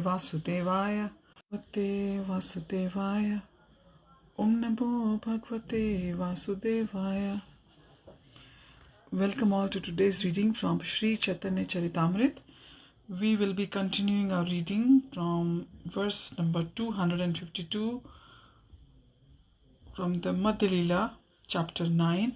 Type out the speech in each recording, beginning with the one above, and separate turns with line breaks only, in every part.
Vasudevaya. Bhagavate Vasudevaya. Om Namo Bhagavate Vasudevaya. Welcome all to today's reading from Sri Caitanya Charitamrita. We will be continuing our reading from verse number 252 from the Madhya Lila, chapter 9.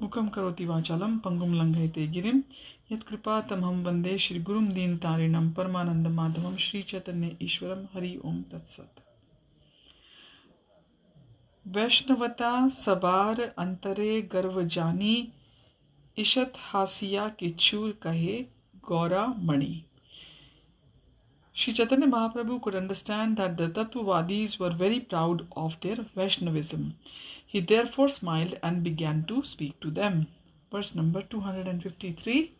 Mukam karoti vachalam pangum langhayate girim yat kripatamham vande Shri Gurum Deenatarinam Paramananda Madhavam Sri Caitanya Ishwaram Hari Om Tat Sat. वैष्णवता सबार अंतरे गर्व जानी इशत हासिया किच्चूर कहे गौरा मणि. Sri Chaitanya Mahaprabhu could understand that the Tattvavadis were very proud of their Vaishnavism. He therefore smiled and began to speak to them. Verse number 253.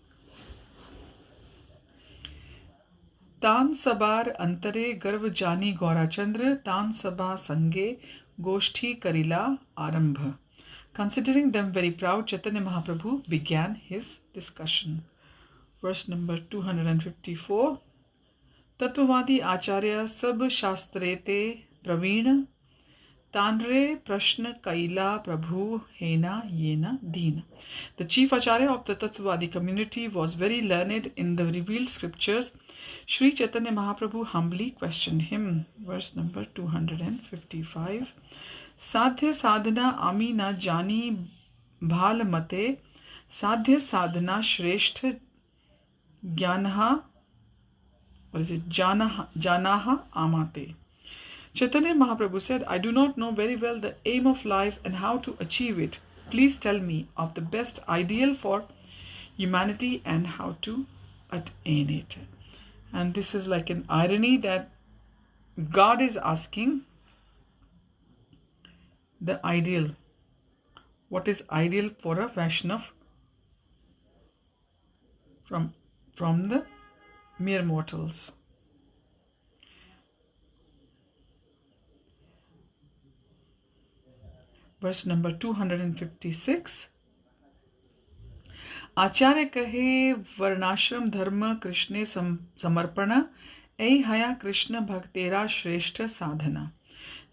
Tan sabar antare garv jani Gaura Chandra tan sabha sange goshti karila arambha. Considering them very proud, Chaitanya Mahaprabhu began his discussion. Verse number 254. Tattvavadi Acharya Sab Shastrete Praveen Tanre Prashna Kaila Prabhu Hena Yena Deen. The chief Acharya of the Tattvavadi community was very learned in the revealed scriptures. Sri Chaitanya Mahaprabhu humbly questioned him. Verse number 255. Sadhya sadhana ami na jani bhal mate sadhya sadhana shreshtha janaha Janaha Amate. Chaitanya Mahaprabhu said, I do not know very well the aim of life and how to achieve it. Please tell me of the best ideal for humanity and how to attain it. And this is like an irony that God is asking the ideal. What is ideal for a Vaishnav from the mere mortals? Verse number 256. Acharya kahe varnashram dharma Krishna samarpana ei haya Krishna bhaktera shrestha sadhana.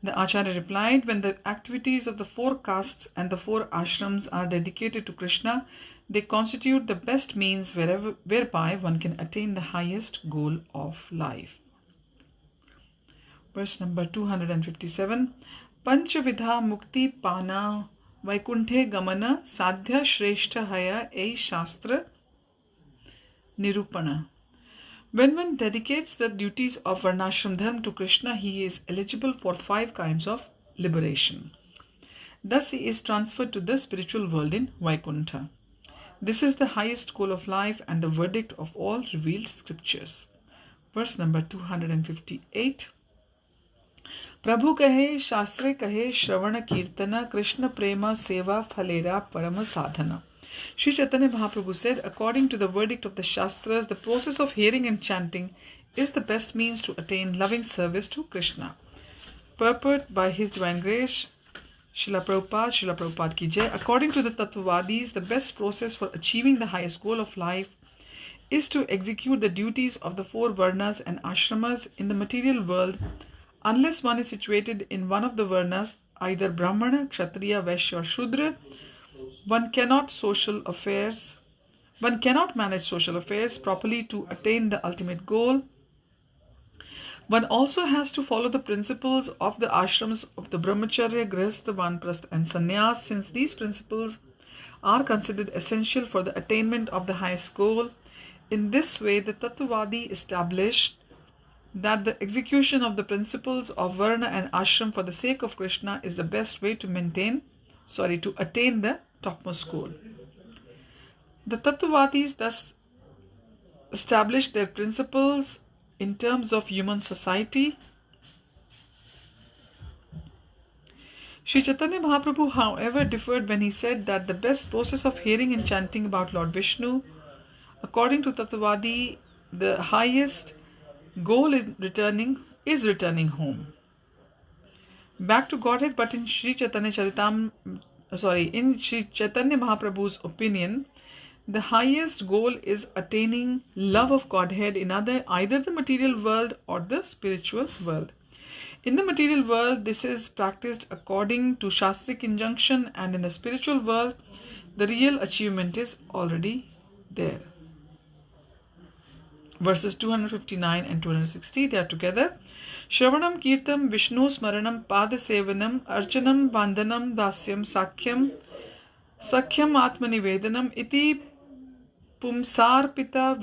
The Acharya replied, when the activities of the four castes and the four ashrams are dedicated to Krishna, they constitute the best means whereby one can attain the highest goal of life. Verse number 257. Panchavidha mukti pana vaikunthe gamana sadhya shrestha haya ei shastra nirupana. When one dedicates the duties of Varnashram Dharma to Krishna, he is eligible for 5 kinds of liberation. Thus he is transferred to the spiritual world in Vaikuntha. This is the highest goal of life and the verdict of all revealed scriptures. Verse number 258. Prabhu kahe, Shastre kahe, Shravana Kirtana, Krishna Prema Seva Phalera Parama Sadhana. Sri Chaitanya Mahaprabhu said, according to the verdict of the Shastras, the process of hearing and chanting is the best means to attain loving service to Krishna. Purport by His Divine Grace, Srila Prabhupada Ki Jai. According to the Tattvavadis, the best process for achieving the highest goal of life is to execute the duties of the 4 varnas and ashramas in the material world. Unless one is situated in one of the varnas, either Brahmana, Kshatriya, Vaishya or Shudra, one cannot manage social affairs properly to attain the ultimate goal. One also has to follow the principles of the ashrams of the Brahmacharya, Grihastha, Vanprastha and Sannyas, since these principles are considered essential for the attainment of the highest goal. In this way, the Tattvavadi established that the execution of the principles of Varna and Ashram for the sake of Krishna is the best way to attain the topmost goal. The Tattvavadis thus established their principles in terms of human society. Sri Chaitanya Mahaprabhu, however, differed when he said that the best process of hearing and chanting about Lord Vishnu, according to Tattvavadi, the highest goal is returning home back to Godhead. But in Sri Chaitanya Mahaprabhu's opinion, The highest goal is attaining love of Godhead in either the material world or the spiritual world. In the material world, this is practiced according to Shastric injunction, and in the spiritual world, the real achievement is already there. Verses 259 and 260, they are together. Shravanam Kirtam Vishnu Smaranam Padasevanam Archanam Vandanam Dasyam Sakhyam Atmanivedanam Iti Pumsarpita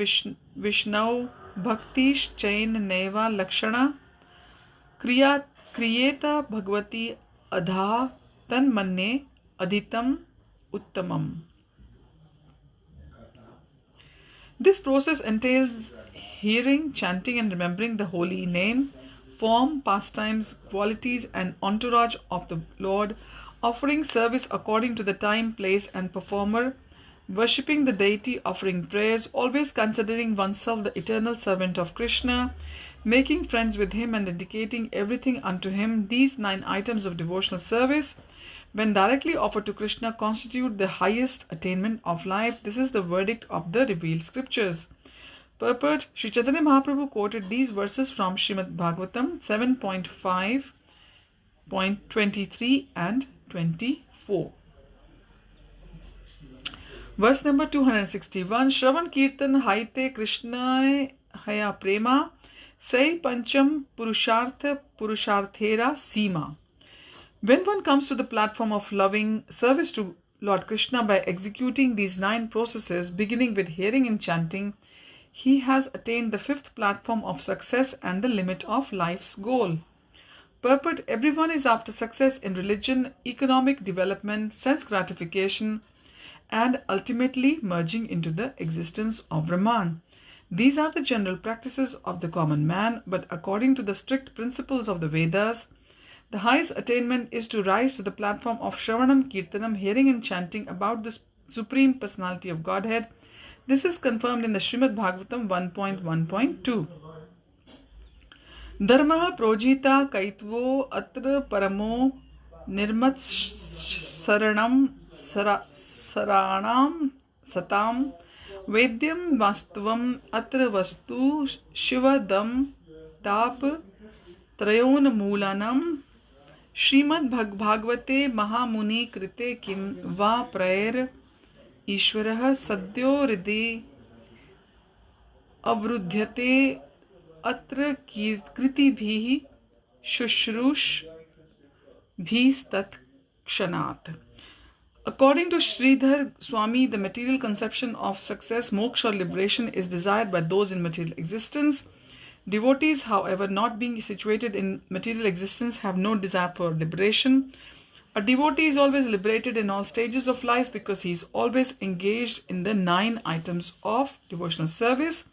Vishnau Bhaktish Chain Neva Lakshana Kriyeta Bhagavati Adha Tanmanne Adhitam Uttamam. This process entails hearing, chanting and remembering the holy name, form, pastimes, qualities and entourage of the Lord, offering service according to the time, place and performer, worshipping the deity, offering prayers, always considering oneself the eternal servant of Krishna, making friends with him and dedicating everything unto him. These 9 items of devotional service, when directly offered to Krishna, constitute the highest attainment of life. This is the verdict of the revealed scriptures. Purport: Sri Caitanya Mahāprabhu quoted these verses from Srimad Bhagavatam 7.5.23 and 24. Verse number 261. Shravan Kirtan Haite Krishna Haya Prema Sai Pancham Purusharthera Sima. When one comes to the platform of loving service to Lord Krishna by executing these 9 processes, beginning with hearing and chanting, he has attained the 5th platform of success and the limit of life's goal. Purport: everyone is after success in religion, economic development, sense gratification, and ultimately merging into the existence of Brahman. These are the general practices of the common man, but according to the strict principles of the Vedas, the highest attainment is to rise to the platform of Shravanam Kirtanam, hearing and chanting about the Supreme Personality of Godhead. This is confirmed in the Srimad Bhagavatam 1.1.2. Dharma projita kaitvo atra paramo nirmat saranam satam vedyam vastavam atra vastu shivadam tap trayon moolanam Srimad Bhagavate Mahamuni Krite Kim Va Prayer Ishwarah Sadyo Hridhi Avrudhyate Atra Kriti Bhi Shushrush Bhistat Kshanat. According to Sridhar Swami, the material conception of success, moksha or liberation, is desired by those in material existence. Devotees, however, not being situated in material existence, have no desire for liberation. A devotee is always liberated in all stages of life because he is always engaged in the 9 items of devotional service,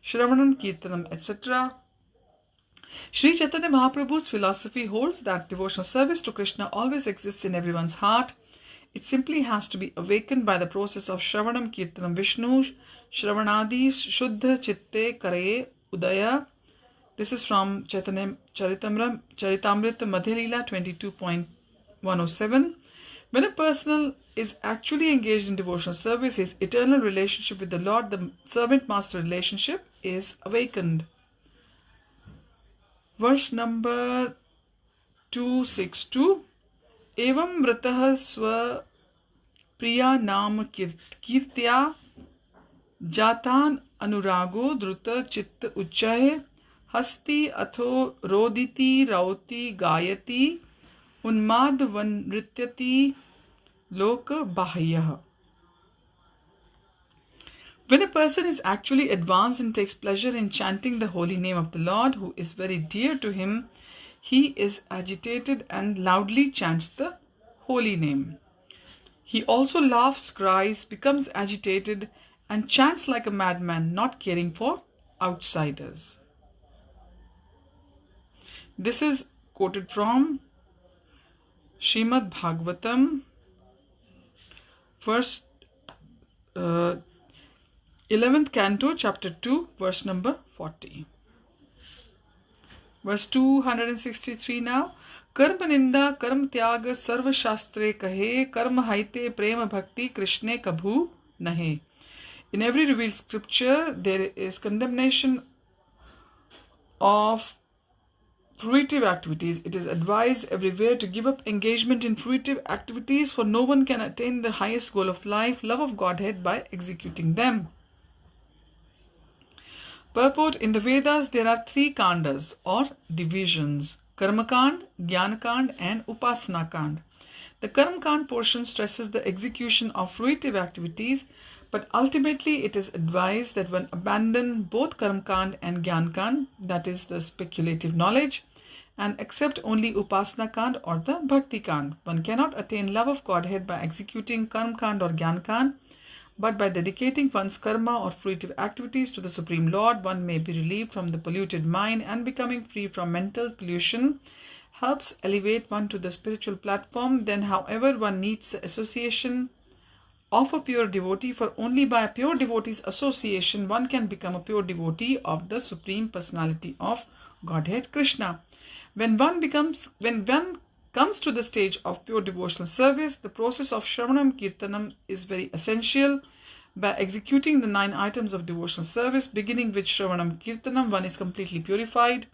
Shravanam, Kirtanam, etc. Sri Caitanya Mahaprabhu's philosophy holds that devotional service to Krishna always exists in everyone's heart. It simply has to be awakened by the process of Shravanam, Kirtanam, Vishnu, Shravanadi, Shuddha, Chitte, Karaye, Udaya. This is from Chaitanya Charitamrita Madhya Lila 22.107. When a person is actually engaged in devotional service, his eternal relationship with the Lord, the servant-master relationship, is awakened. Verse number 262. Evam vratah swa priya nam kirtya jatan anurago druta chitta uchay hasti atho roditi rauti gayati unmad vanrityati loka bahyah. When a person is actually advanced and takes pleasure in chanting the holy name of the Lord, who is very dear to him, he is agitated and loudly chants the holy name. He also laughs, cries, becomes agitated, and chants like a madman, not caring for outsiders. This is quoted from Srimad Bhagavatam, verse 11th canto, chapter 2, verse number 40. Verse 263 now. Karma ninda, karma tyaga, sarva shastre kahe, karma haite, prema bhakti, krishne kabhu nahe. In every revealed scripture, there is condemnation of fruitive activities. It is advised everywhere to give up engagement in fruitive activities, for no one can attain the highest goal of life, love of Godhead, by executing them. Purport: in the Vedas, there are 3 kandas or divisions: Karmakand, Jnanakand, and Upasana-kand. The Karmakand portion stresses the execution of fruitive activities, but ultimately it is advised that one abandon both Karmakand and Jnanakand, that is the speculative knowledge, and accept only Upasana-kand or the Bhakti-kand. One cannot attain love of Godhead by executing Karmakand or Jnanakand, but by dedicating one's karma or fruitive activities to the Supreme Lord, one may be relieved from the polluted mind, and becoming free from mental pollution helps elevate one to the spiritual platform. Then, however, one needs the association of a pure devotee, for only by a pure devotee's association one can become a pure devotee of the Supreme Personality of Godhead, Krishna. When one comes to the stage of pure devotional service, the process of Shravanam Kirtanam is very essential. By executing the 9 items of devotional service, beginning with Shravanam Kirtanam, one is completely purified.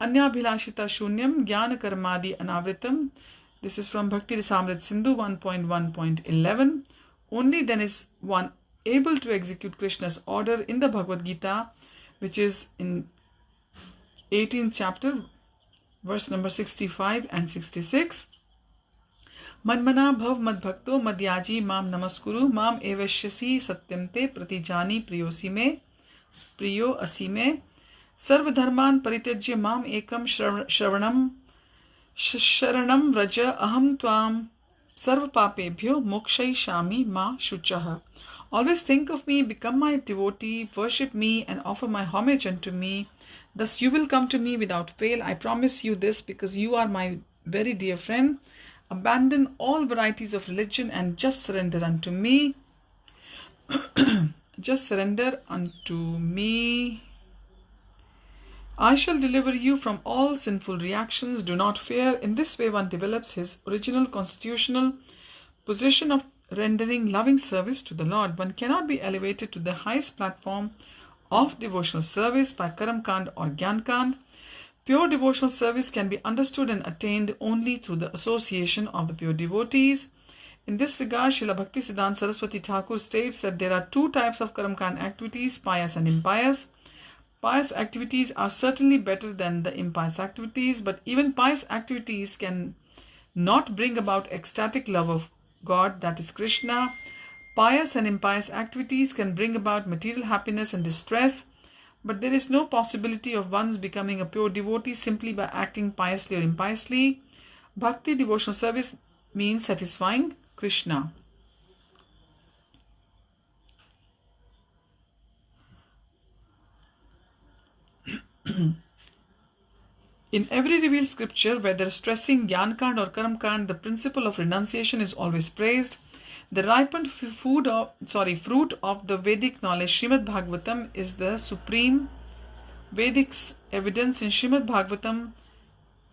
Anyabhilashita Shunyam Jnana Karmadi Anavritam. This is from Bhakti Rasamrit Sindhu 1.1.11. Only then is one able to execute Krishna's order in the Bhagavad-Gita, which is in 18th chapter, verse number 65 and 66. Manmana bhav madbhakto madhyaji mam namaskuru mam evashyasi satyam te pratijani priyosi me priyo asime sarvadharman parityajya mam ekam sharanam raja aham tvam sarvapapebhyo mokshayishami ma shuchah. Always think of me, become my devotee, worship me and offer my homage unto me. Thus you will come to me without fail. I promise you this because you are my very dear friend. Abandon all varieties of religion and just surrender unto me. Just surrender unto me. I shall deliver you from all sinful reactions. Do not fear. In this way one develops his original constitutional position of rendering loving service to the Lord. One cannot be elevated to the highest platform of devotional service by Karamkand or Jnanakand. Pure devotional service can be understood and attained only through the association of the pure devotees. In this regard, Srila Bhaktisiddhanta Saraswati Thakur states that there are 2 types of Karamkand activities, pious and impious. Pious activities are certainly better than the impious activities, but even pious activities can not bring about ecstatic love of God, that is Krishna. Pious and impious activities can bring about material happiness and distress, but there is no possibility of one's becoming a pure devotee simply by acting piously or impiously. Bhakti devotional service means satisfying Krishna. In every revealed scripture, whether stressing Jnanakand or Karamkand, the principle of renunciation is always praised. The ripened fruit of the Vedic knowledge, Srimad Bhagavatam, is the supreme Vedic evidence. In Srimad Bhagavatam,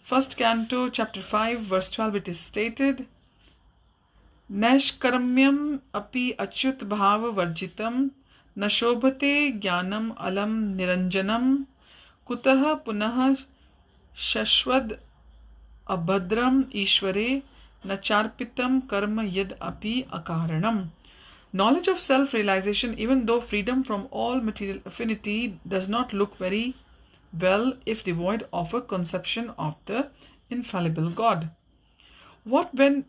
1st canto, chapter 5, verse 12, it is stated, Naishkaramyam api achyut bhava varjitam nashobhate jnanam alam niranjanam kutah punah shashwad abhadram ishware nacharpitam karma yad api akaranam. Knowledge of self-realization, even though freedom from all material affinity, does not look very well if devoid of a conception of the infallible God. What then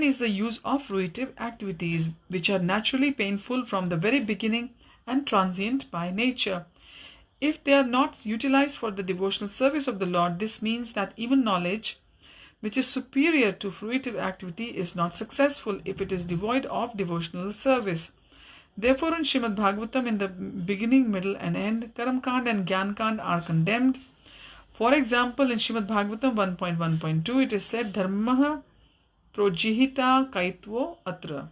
is the use of fruitive activities, which are naturally painful from the very beginning and transient by nature? If they are not utilized for the devotional service of the Lord, this means that even knowledge, which is superior to fruitive activity, is not successful if it is devoid of devotional service. Therefore, in Srimad Bhagavatam, in the beginning, middle and end, Karamkand and Jnanakand are condemned. For example, in Srimad Bhagavatam 1.1.2, it is said, Dharmaha projihita kaitvo atra.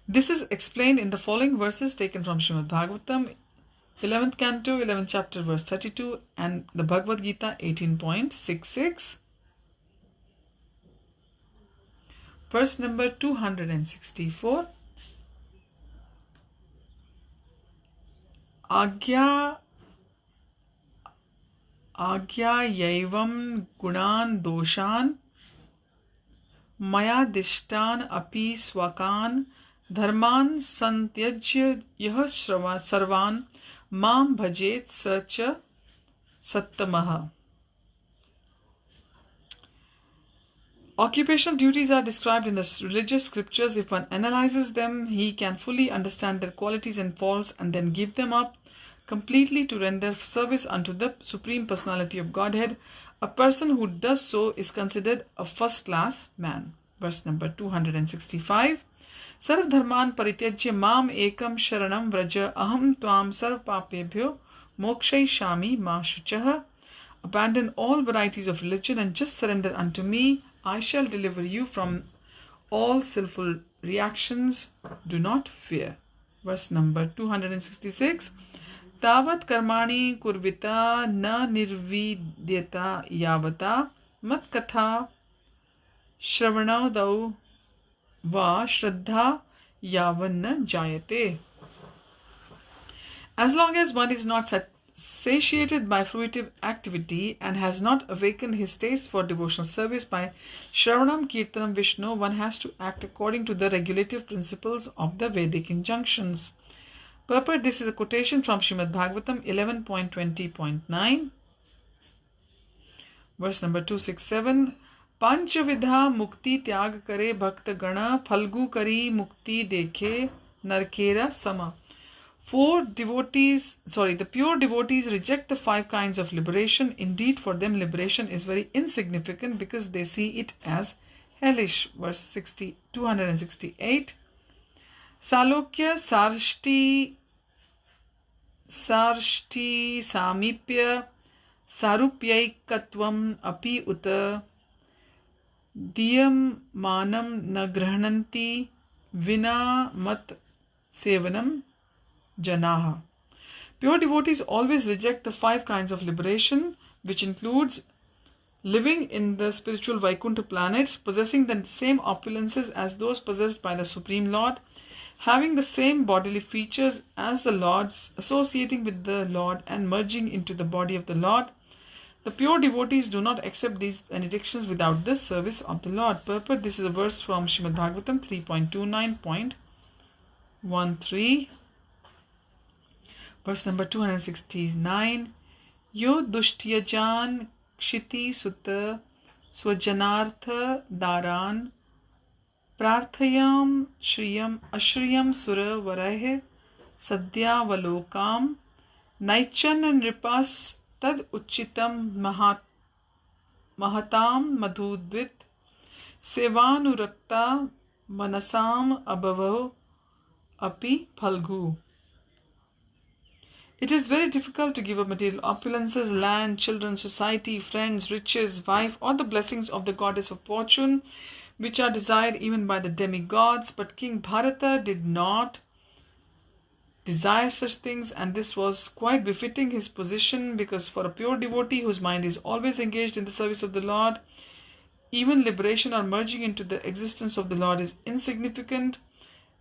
This is explained in the following verses taken from Srimad Bhagavatam, 11th canto, 11th chapter, verse 32, and the Bhagavad-Gita 18.66. Verse number 264. Agya yaivam gunan doshan maya dishtan api swakan dharman santyajya yah sarvan mam bhajet sacha sattamaha. Occupational duties are described in the religious scriptures. If one analyzes them, he can fully understand their qualities and faults and then give them up completely to render service unto the Supreme Personality of Godhead. A person who does so is considered a first-class man. Verse number 265. Sarv dharman parityajya mam ekam sharanam vraja aham tvam sarv papebhyo mokshayishami ma shuchaha. Abandon all varieties of religion and just surrender unto me. I shall deliver you from all sinful reactions. Do not fear. Verse number 266. Tavat karmani kurvita na nirvidyata yavata mat katha shravanadau va shraddha yavanna jayate. As long as one is not satiated by fruitive activity and has not awakened his taste for devotional service by Shravanam, Kirtanam, Vishnu, one has to act according to the regulative principles of the Vedic injunctions. Purport: this is a quotation from Srimad Bhagavatam 11.20.9. Verse number 267. Panchavidha mukti tyag kare bhakta gana phalgu kari mukti dekhe narkera sama. The pure devotees reject the 5 kinds of liberation. Indeed, for them liberation is very insignificant because they see it as hellish. Verse 268. Salokya sarshti samipya sarupyaikatvam api uta diyam manam na grahananti vina mat sevanam janaha. Pure devotees always reject the 5 kinds of liberation, which includes living in the spiritual Vaikuntha planets, possessing the same opulences as those possessed by the Supreme Lord, having the same bodily features as the Lord's, associating with the Lord and merging into the body of the Lord. The pure devotees do not accept these benedictions without the service of the Lord. Purport: this is a verse from Srimad Bhagavatam 3.29.13. Verse number 269. Yo dushtyajan kshiti sutta swajanartha daran prarthayam shriyam ashriyam sura varah sadhyavalokam naichan nripas tad uchitam mahatam madhudvit sevanurakta manasam abhavo api phalgu. It is very difficult to give up material opulences, land, children, society, friends, riches, wife, or the blessings of the goddess of fortune, which are desired even by the demigods. But King Bharata did not desire such things, and this was quite befitting his position, because for a pure devotee whose mind is always engaged in the service of the Lord, even liberation or merging into the existence of the Lord is insignificant.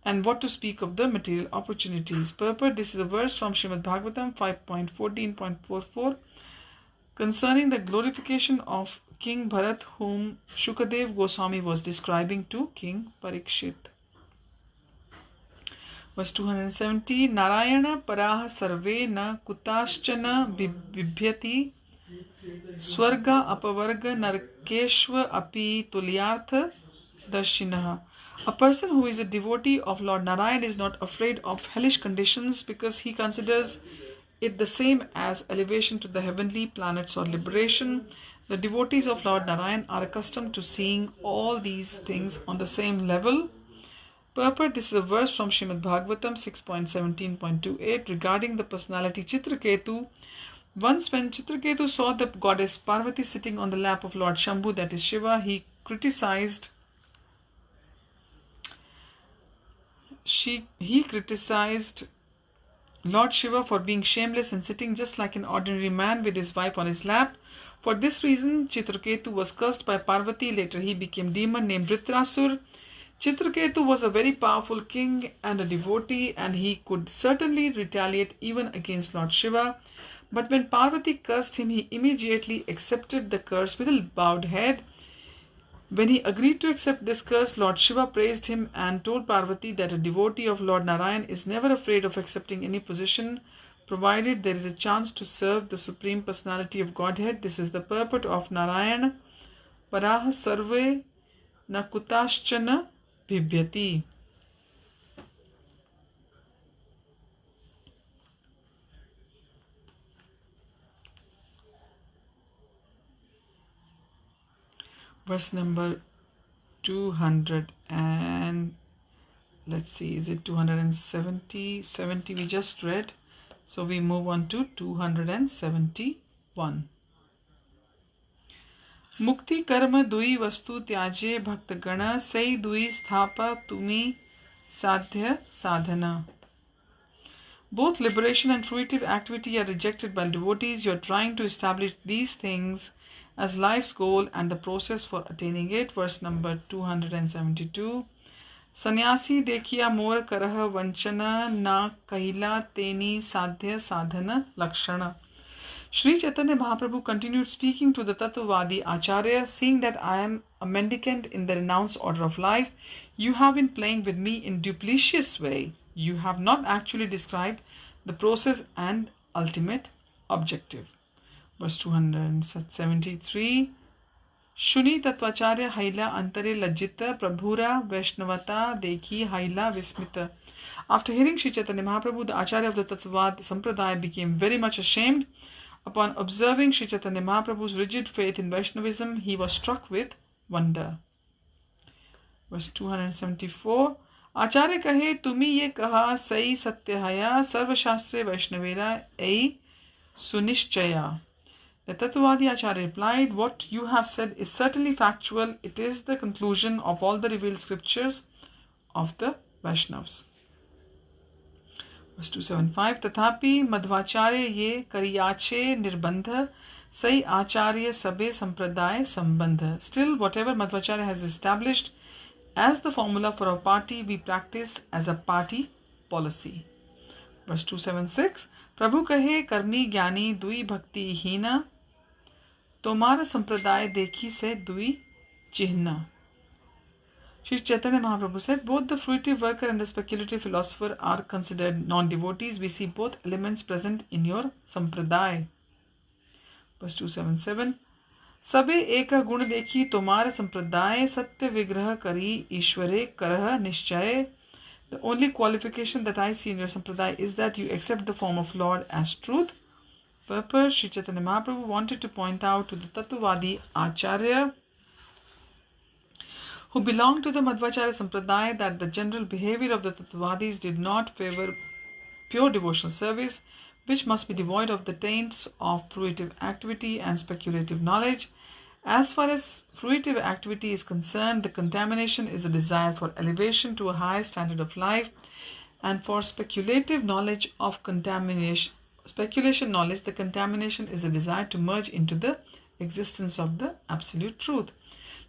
And what to speak of the material opportunities. Purport: this is a verse from Srimad Bhagavatam 5.14.44 concerning the glorification of King Bharat, whom Shukadev Goswami was describing to King Parikshit. Verse 270. Narayana paraha sarve na kutaschana bibhyati swarga apavarga narkeshva api tulyartha darshinaha. A person who is a devotee of Lord Narayan is not afraid of hellish conditions because he considers it the same as elevation to the heavenly planets or liberation. The devotees of Lord Narayan are accustomed to seeing all these things on the same level. Purport: this is a verse from Srimad Bhagavatam 6.17.28 regarding the personality Chitraketu. Once when Chitraketu saw the goddess Parvati sitting on the lap of Lord Shambhu, that is Shiva, he criticized Lord Shiva for being shameless and sitting just like an ordinary man with his wife on his lap. For this reason, Chitraketu was cursed by Parvati. Later he became demon named Vritrasur. Chitraketu was a very powerful king and a devotee, and he could certainly retaliate even against Lord Shiva. But when Parvati cursed him, he immediately accepted the curse with a bowed head. When he agreed to accept this curse, Lord Shiva praised him and told Parvati that a devotee of Lord Narayan is never afraid of accepting any position, provided there is a chance to serve the Supreme Personality of Godhead. This is the purport of Narayan Paraha Sarve Nakutaschana Bibhyati. Verse number 200 and let's see, is it 270? 70 we just read. So we move on to 271. Mukti karma dui vastu tyaje bhakt gana sai dui sthapa tumi sadhya sadhana. Both liberation and fruitive activity are rejected by devotees. You are trying to establish these things as life's goal and the process for attaining it. Verse number 272. Sannyasi dekhiya mor karah vanchana na kahila teni sadhya sadhana lakshana. Sri Caitanya Mahāprabhu continued speaking to the Tattvavadi Acharya, seeing that I am a mendicant in the renounced order of life. You have been playing with me in duplicitous way. You have not actually described the process and ultimate objective. Verse 273. Shuni Tattvacharya Haila Antare Lajjita Prabhura Vaishnavata Dekhi Haila Vismita. After hearing Sri Chaitanya Mahaprabhu, the Acharya of the Tattvavad Sampradaya became very much ashamed. Upon observing Sri Chaitanya Mahaprabhu's rigid faith in Vaishnavism, he was struck with wonder. Verse 274. Acharya kahe tumi ye kaha sai satyahaya sarvashastre Vaishnavera ei sunishchaya. The Tattvavadi Acharya replied, what you have said is certainly factual. It is the conclusion of all the revealed scriptures of the Vaishnavas. Verse 275. Tathapi madhvacharya ye kariyache nirbandha sai acharya sabe sampradaya sambandha. Still, whatever Madhvacharya has established as the formula for a party, we practice as a party policy. Verse 276. Prabhu kahe karmi gyani dui bhakti hina tomara sampradaya dekhi se dui chihna. Sri Chaitanya Mahaprabhu said, both the fruitive worker and the speculative philosopher are considered non-devotees. We see both elements present in your sampradaya. Verse 277. Sabe eka gun dekhi tomara sampradaya satya vigraha kari ishware karah nishchaye. The only qualification that I see in your sampradaya is that you accept the form of Lord as truth. Purpose, Sri Chaitanya Mahaprabhu wanted to point out to the Tattvavadi Acharya who belonged to the Madhvacharya Sampradaya that the general behavior of the Tattvavadis did not favor pure devotional service, which must be devoid of the taints of fruitive activity and speculative knowledge. As far as fruitive activity is concerned, the contamination is the desire for elevation to a higher standard of life, and for speculative knowledge of speculation knowledge, the contamination is the desire to merge into the existence of the absolute truth.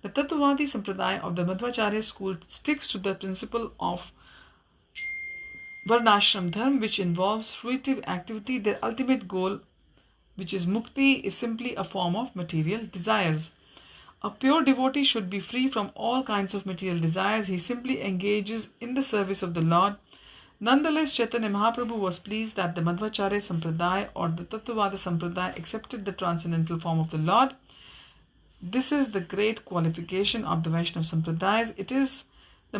The Tattvavadi Sampradaya of the Madhvacharya school sticks to the principle of Varnashram Dharma, which involves fruitive activity. Their ultimate goal, which is mukti, is simply a form of material desires. A pure devotee should be free from all kinds of material desires. He simply engages in the service of the Lord. Nonetheless, Chaitanya Mahaprabhu was pleased that the Madhvacharya Sampradaya or the Tattvavada Sampradaya accepted the transcendental form of the Lord. This is the great qualification of the Vaishnava Sampradayas. It is the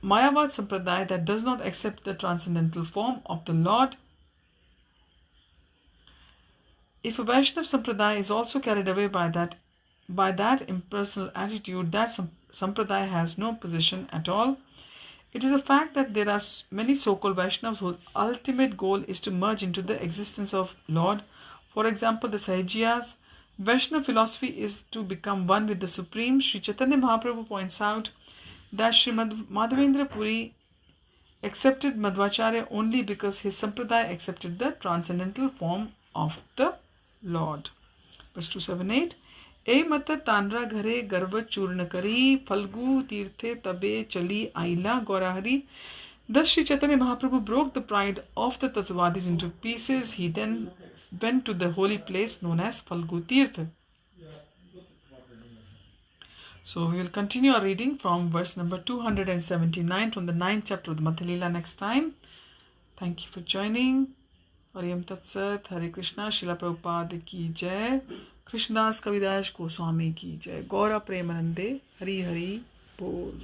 Mayavad Sampradaya that does not accept the transcendental form of the Lord. If a Vaishnava Sampradaya is also carried away by that impersonal attitude, that Sampradaya has no position at all. It is a fact that there are many so-called Vaishnavas whose ultimate goal is to merge into the existence of Lord. For example, the Sahajiyas. Vaishnava philosophy is to become one with the Supreme. Sri Chaitanya Mahaprabhu points out that Sri Madhavendra Puri accepted Madhvacharya only because his Sampradaya accepted the transcendental form of the Lord. Verse 278. ए मत तांड्रा घरे गर्व चूर्ण करी फल्गु तीर्थे तबे चली आइला गौराहरी. Thus Sri Chaitanya Mahaprabhu broke the pride of the Tattvadis into pieces. He then went to the holy place known as Falgu Tirtha. So we will continue our reading from verse number 279 from the 9th chapter of the Madhya Lila next time. Thank you for joining. Hariyam Tat Sat, Hare Krishna, Srila Prabhupada ki jai, Krishnadas Kaviraj Goswami ki jai, Gaura Premanande, Hari Hari Bol.